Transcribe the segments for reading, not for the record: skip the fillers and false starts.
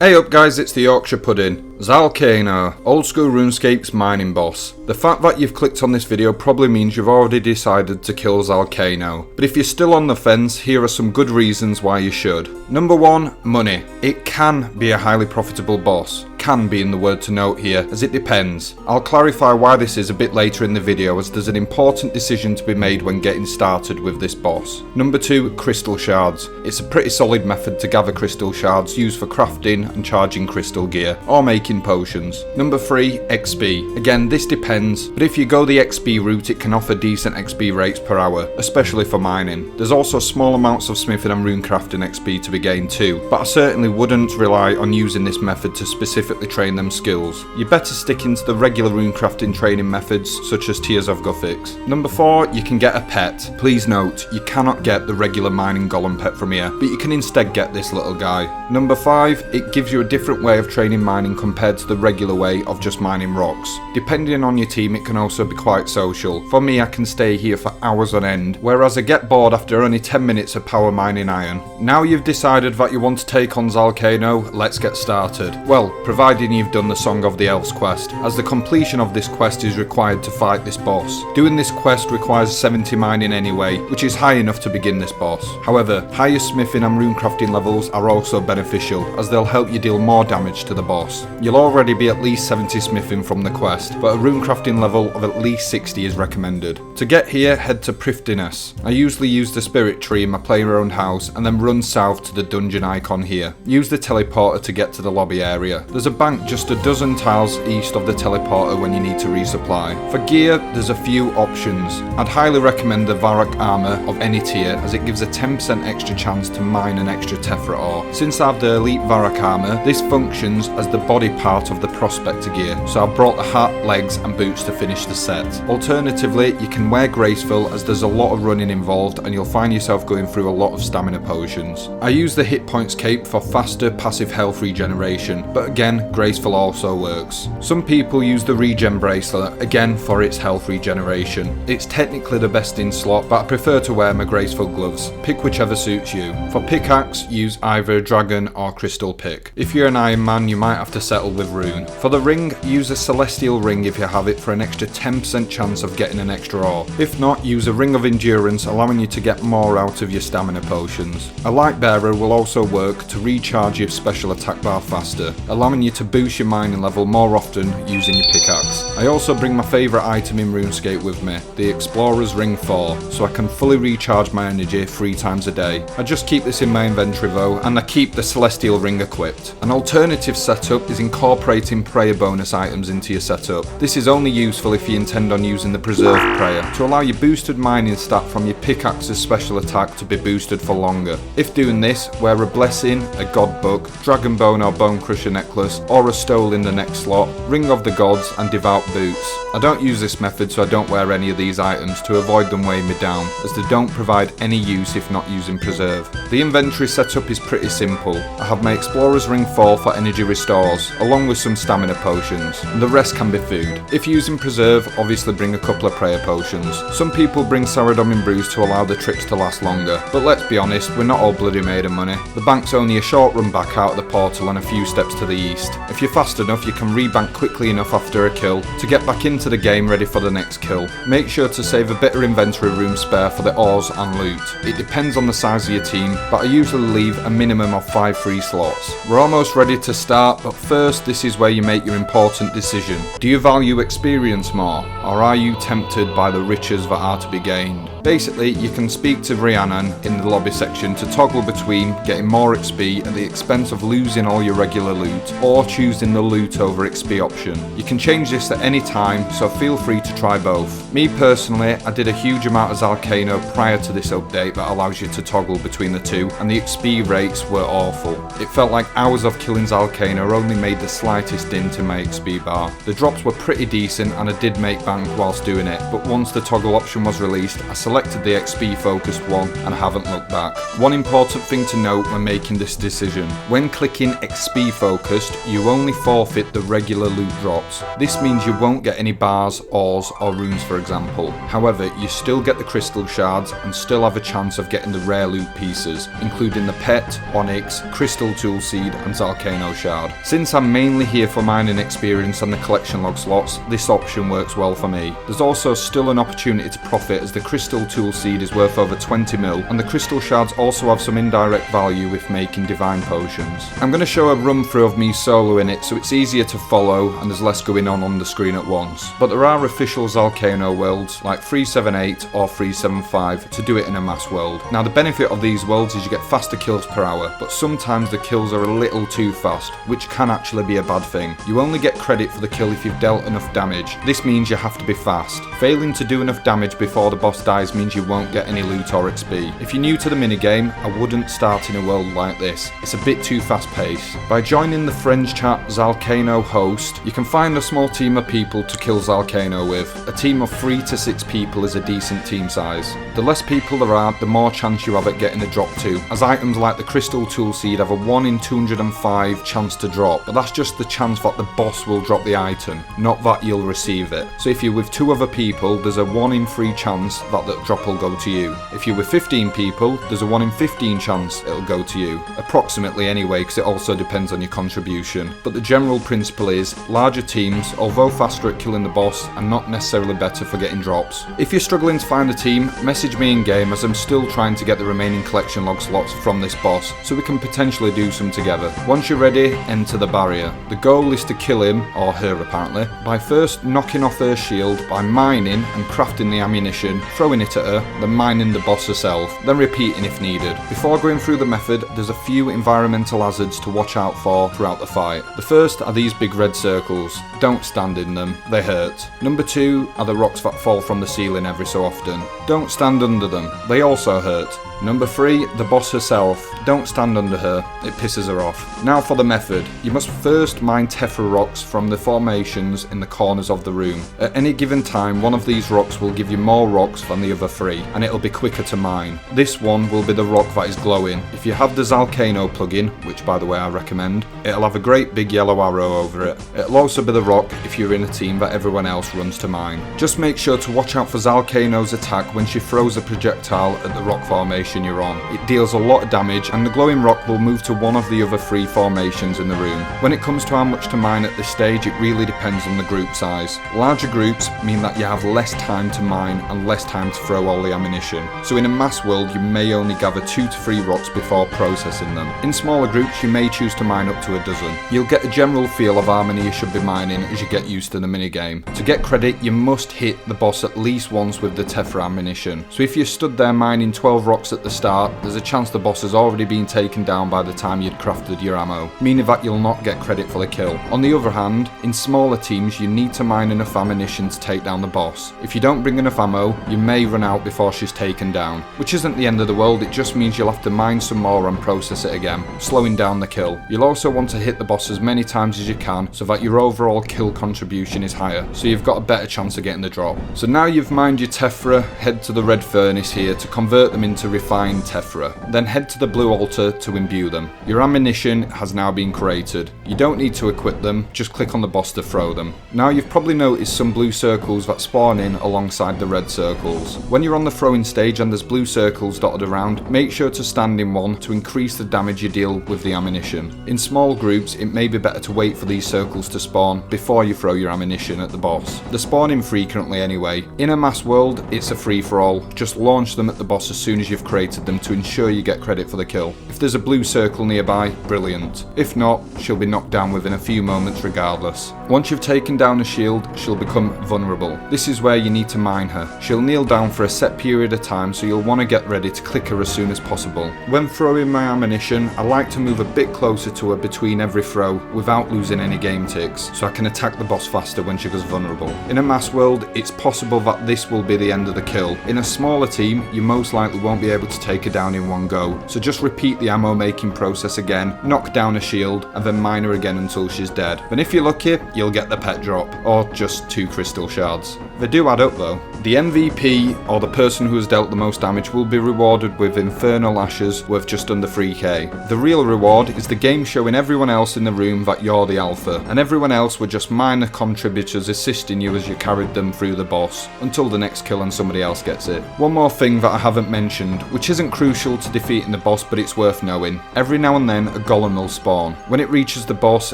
Hey up guys, it's the Yorkshire Pudding. Zalcano, old school RuneScape's mining boss. The fact that you've clicked on this video probably means you've already decided to kill Zalcano, but if you're still on the fence, here are some good reasons why you should. Number 1, money. It can be a highly profitable boss. Can be in the word to note here, as it depends. I'll clarify why this is a bit later in the video, as there's an important decision to be made when getting started with this boss. Number 2, crystal shards. It's a pretty solid method to gather crystal shards used for crafting and charging crystal gear, or making potions. Number 3, XP. Again, this depends, but if you go the XP route, it can offer decent XP rates per hour, especially for mining. There's also small amounts of smithing and runecrafting XP to be gained too, but I certainly wouldn't rely on using this method to specifically train them skills. You're better sticking to the regular runecrafting training methods such as Tears of Guthix. Number 4, you can get a pet. Please note, you cannot get the regular mining golem pet from here, but you can instead get this little guy. Number 5, it gives you a different way of training mining compared to the regular way of just mining rocks. Depending on your team, it can also be quite social. For me, I can stay here for hours on end, whereas I get bored after only 10 minutes of power mining iron. Now you've decided that you want to take on Zalcano, let's get started. Well, providing you've done the Song of the Elves quest, as the completion of this quest is required to fight this boss. Doing this quest requires 70 mining anyway, which is high enough to begin this boss. However, higher smithing and runecrafting levels are also beneficial, as they'll help you deal more damage to the boss. You'll already be at least 70 smithing from the quest, but a runecrafting level of at least 60 is recommended. To get here, head to Prifddinas. I usually use the spirit tree in my player-owned house and then run south to the dungeon icon here. Use the teleporter to get to the lobby area. There's a bank just a dozen tiles east of the teleporter when you need to resupply. For gear, there's a few options. I'd highly recommend the Varrock armor of any tier, as it gives a 10% extra chance to mine an extra tephra ore. Since I have the elite Varrock armor, this functions as the body part of the prospector gear, so I brought the hat, legs and boots to finish the set. Alternatively, you can wear graceful, as there's a lot of running involved and you'll find yourself going through a lot of stamina potions. I use the hit points cape for faster passive health regeneration, but again, graceful also works. Some people use the regen bracelet, again for its health regeneration. It's technically the best in slot, but I prefer to wear my graceful gloves. Pick whichever suits you. For pickaxe, use either a dragon or crystal pick. If you're an Iron Man, you might have to settle with rune. For the ring, use a celestial ring if you have it for an extra 10% chance of getting an extra ore. If not, use a ring of endurance, allowing you to get more out of your stamina potions. A light bearer will also work to recharge your special attack bar faster, allowing you to boost your mining level more often using your pickaxe. I also bring my favourite item in RuneScape with me, the Explorer's Ring 4, so I can fully recharge my energy 3 times a day. I just keep this in my inventory though, and I keep the Celestial Ring equipped. An alternative setup is incorporating prayer bonus items into your setup. This is only useful if you intend on using the Preserved Prayer, to allow your boosted mining stat from your pickaxe's special attack to be boosted for longer. If doing this, wear a Blessing, a God Book, Dragon Bone or Bone Crusher necklace, or a stole in the next slot, Ring of the Gods and Devout Boots. I don't use this method, so I don't wear any of these items to avoid them weighing me down, as they don't provide any use if not using Preserve. The inventory setup is pretty simple. I have my Explorer's Ring 4 for energy restores, along with some stamina potions, and the rest can be food. If using Preserve, obviously bring a couple of prayer potions. Some people bring Saradomin Brews to allow the trips to last longer, but let's be honest, we're not all bloody made of money. The bank's only a short run back out of the portal and a few steps to the east. If you're fast enough, you can rebank quickly enough after a kill to get back into the game ready for the next kill. Make sure to save a bit of inventory room spare for the ores and loot. It depends on the size of your team, but I usually leave a minimum of 5 free slots. We're almost ready to start, but first this is where you make your important decision. Do you value experience more, or are you tempted by the riches that are to be gained? Basically, you can speak to Rhiannon in the lobby section to toggle between getting more XP at the expense of losing all your regular loot, or choosing the loot over XP option. You can change this at any time, so feel free to try both. Me personally, I did a huge amount of Zalcano prior to this update that allows you to toggle between the two, and the XP rates were awful. It felt like hours of killing Zalcano only made the slightest dint in my XP bar. The drops were pretty decent and I did make bank whilst doing it, but once the toggle option was released, I selected the XP focused one and haven't looked back. One important thing to note when making this decision: when clicking XP focused, you only forfeit the regular loot drops. This means you won't get any bars, ores or runes for example. However, you still get the crystal shards and still have a chance of getting the rare loot pieces, including the pet, onyx, crystal tool seed and Zalcano shard. Since I'm mainly here for mining experience and the collection log slots, this option works well for me. There's also still an opportunity to profit as the crystal tool seed is worth over 20 mil and the crystal shards also have some indirect value with making divine potions. I'm going to show a run through of me solo in it so it's easier to follow and there's less going on the screen at once. But there are official Zalcano worlds like 378 or 375 to do it in a mass world. Now the benefit of these worlds is you get faster kills per hour, but sometimes the kills are a little too fast, which can actually be a bad thing. You only get credit for the kill if you've dealt enough damage. This means you have to be fast. Failing to do enough damage before the boss dies means you won't get any loot or XP. If you're new to the minigame, I wouldn't start in a world like this. It's a bit too fast paced. By joining the friends chat Zalcano host, you can find a small team of people to kill Zalcano with. A team of 3 to 6 people is a decent team size. The less people there are, the more chance you have at getting a drop too, as items like the crystal tool seed have a 1 in 205 chance to drop, but that's just the chance that the boss will drop the item, not that you'll receive it. So if you're with 2 other people, there's a 1 in 3 chance that the drop will go to you. If you're with 15 people, there's a 1 in 15 chance it'll go to you. Approximately anyway, because it also depends on your contribution. But the general principle is, larger teams, although faster at killing the boss, are not necessarily better for getting drops. If you're struggling to find a team, message me in game as I'm still trying to get the remaining collection log slots from this boss, so we can potentially do some together. Once you're ready, enter the barrier. The goal is to kill him, or her apparently, by first knocking off her shield by mining and crafting the ammunition, throwing it at her, then mining the boss herself, then repeating if needed. Before going through the method, there's a few environmental hazards to watch out for throughout the fight. The first are these big red circles. Don't stand in them, they hurt. Number 2 are the rocks that fall from the ceiling every so often. Don't stand under them, they also hurt. Number 3, the boss herself. Don't stand under her, it pisses her off. Now for the method. You must first mine tephra rocks from the formations in the corners of the room. At any given time, one of these rocks will give you more rocks than the other 3, and it'll be quicker to mine. This one will be the rock that is glowing. If you have the Zalcano plugin, which by the way I recommend, it'll have a great big yellow arrow over it. It'll also be the rock if you're in a team that everyone else runs to mine. Just make sure to watch out for Zalcano's attack when she throws a projectile at the rock formation you're on. It deals a lot of damage and the glowing rock will move to one of the other 3 formations in the room. When it comes to how much to mine at this stage, it really depends on the group size. Larger groups mean that you have less time to mine and less time to throw all the ammunition. So in a mass world you may only gather 2 to 3 rocks before processing them. In smaller groups you may choose to mine up to a dozen. You'll get a general feel of how many you should be mining as you get used to the minigame. To get credit you must hit the boss at least once with the tephra ammunition. So if you stood there mining 12 rocks at the start, there's a chance the boss has already been taken down by the time you'd crafted your ammo, meaning that you'll not get credit for the kill. On the other hand, in smaller teams you need to mine enough ammunition to take down the boss. If you don't bring enough ammo, you may run out before she's taken down, which isn't the end of the world, it just means you'll have to mine some more and process it again, slowing down the kill. You'll also want to hit the boss as many times as you can so that your overall kill contribution is higher, so you've got a better chance of getting the drop. So now you've mined your tephra, head to the red furnace here to convert them into refined tephra. Then head to the blue altar to imbue them. Your ammunition has now been created. You don't need to equip them, just click on the boss to throw them. Now you've probably noticed some blue circles that spawn in alongside the red circles. When you're on the throwing stage and there's blue circles dotted around, make sure to stand in one to increase the damage you deal with the ammunition. In small groups it may be better to wait for these circles to spawn before you throw your ammunition at the boss. They're spawning frequently anyway. In a mass world it's a free for all, just launch them at the boss as soon as you've created them to ensure you get credit for the kill. If there's a blue circle nearby, brilliant. If not, she'll be knocked down within a few moments regardless. Once you've taken down a shield, she'll become vulnerable. This is where you need to mine her. She'll kneel down for a set period of time, so you'll want to get ready to click her as soon as possible. When throwing my ammunition, I like to move a bit closer to her between every throw without losing any game ticks, so I can attack the boss faster when she goes vulnerable. In a mass world, it's possible that this will be the end of the kill. In a smaller team, you most likely won't be able to take her down in one go, so just repeat the ammo making process again, knock down a shield, and then mine her again until she's dead. Then if you're lucky, you'll get the pet drop, or just 2 crystal shards. They do add up though. The MVP, or the person who has dealt the most damage, will be rewarded with infernal ashes worth just under 3k. The real reward is the game showing everyone else else in the room that you're the alpha, and everyone else were just minor contributors assisting you as you carried them through the boss, until the next kill and somebody else gets it. One more thing that I haven't mentioned, which isn't crucial to defeating the boss but it's worth knowing. Every now and then a golem will spawn. When it reaches the boss,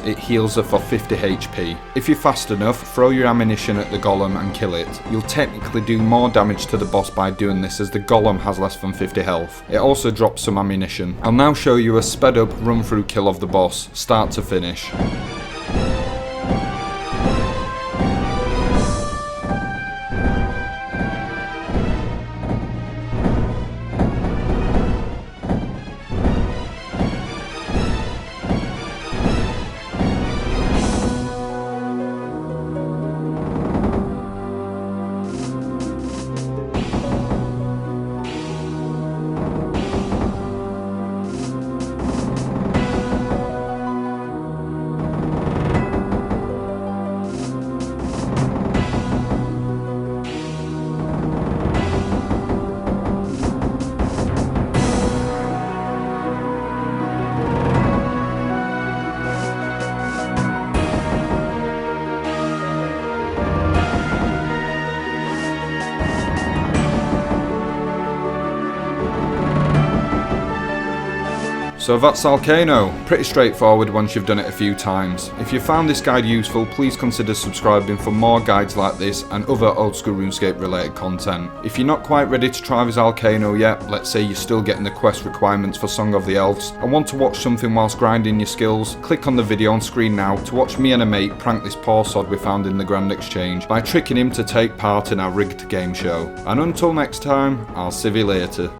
it heals her for 50 HP. If you're fast enough, throw your ammunition at the golem and kill it. You'll technically do more damage to the boss by doing this, as the golem has less than 50 health. It also drops some ammunition. I'll now show you a sped up run through kill of the boss, start to finish. So that's Zalcano. Pretty straightforward once you've done it a few times. If you found this guide useful, please consider subscribing for more guides like this and other old school RuneScape related content. If you're not quite ready to try with Zalcano yet, let's say you're still getting the quest requirements for Song of the Elves, and want to watch something whilst grinding your skills, click on the video on screen now to watch me and a mate prank this poor sod we found in the Grand Exchange by tricking him to take part in our rigged game show. And until next time, I'll see you later.